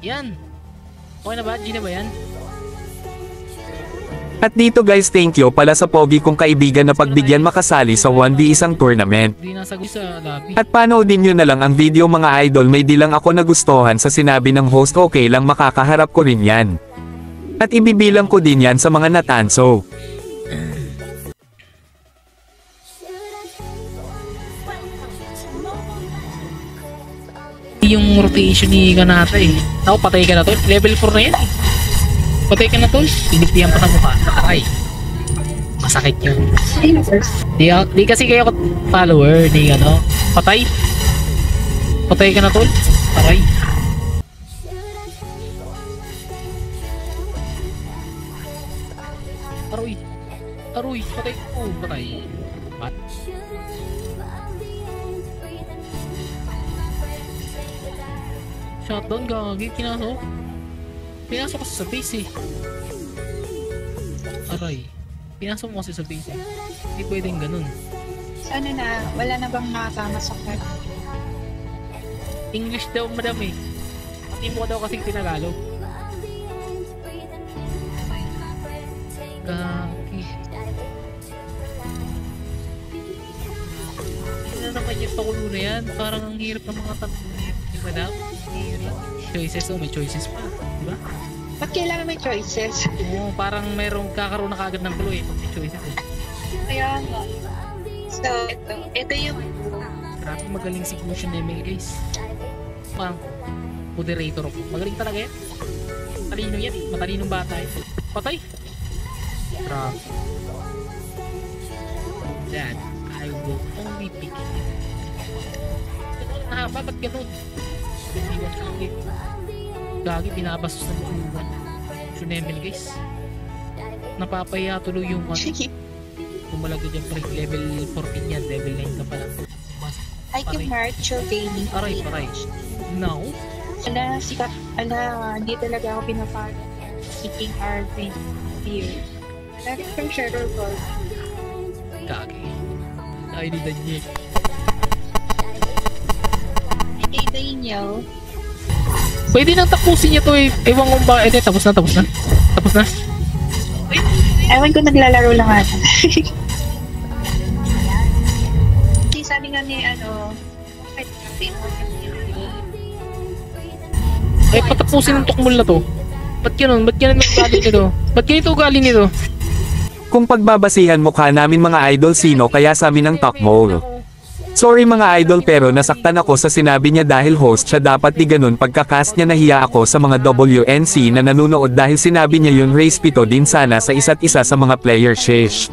Yan. Okay na ba? G na ba yan? At dito guys, thank you pala sa pogi kong kaibigan na pagbigyan makasali sa 1v isang tournament. Hindi nasagot sa lobby. At panoodin nyo na lang ang video mga idol, may di lang ako nagustuhan sa sinabi ng host, okay lang makakaharap ko rin yan. At ibibilang ko din yan sa mga natanso. Yung rotation ni Kanata eh. Ako, patay ka na tol. Level 4 na yan eh. Patay ka na tol. Pinigtihan pa ng mukha. Ay. Masakit yun. Di kasi kayo follower. Di ano. Patay. Patay ka na tol. Aray. Aroy. Aroy. Patay. Oh, patay. Shotdown, gagi, pinasok kasi sa base eh. Aray, pinasok mo kasi sa base eh. Hindi pwedeng ganun. Ano na, wala na bang nakakama sa card? English daw madam eh. Pati mo daw kasing Tagalog. Gagi. Hindi na naman yung pakulo na yan. Parang ang hirap ng mga tanong ni madam. Choices, oh may choices pa, di ba? Ba't kailangan may choices? Oo, parang merong kakaroon na kagad ng clue eh, pag may choices eh. Kaya nga. So, ito yung... Grabe magaling si Cushion ML guys. Parang moderator ko. Magaling talaga yan. Talino yan eh, matalinong bata eh. Patay! Grabe. That, I will only pick it. Ba't ganun? Gagi, binabastos ng buwan. Sunemel guys. Napapaya tuloy yung ano. Kumalaga dyan pre, level 14 yan, level 9 ka pala. Ay, yung Marcho Gaming. Aray, paray. Now? Hindi talaga ako pinapalo. Seeking our friend here. Lagi kang shadow ball. Gagi. Ay, di Daniel. Ito inyo. Pwede nang tapusin niya to eh. Ewan kong ba. Tapos na. Tapos na. Ewan ko, naglalaro lang ata. Kasi sabi nga ni Ay, patapusin ng tukmol na to. Ba't ganun? Ba't ganun yung ugali nito? Ba't ganito ugali nito? Kung pagbabasihan mukha namin mga idol, sino kaya sa amin ang tukmol? Sorry mga idol, pero nasaktan ako sa sinabi niya dahil host siya, dapat di ganun pagkakast niya. Nahiya ako sa mga WNC na nanunood dahil sinabi niya yun. Respeto din sana sa isa't isa sa mga player. Sheesh.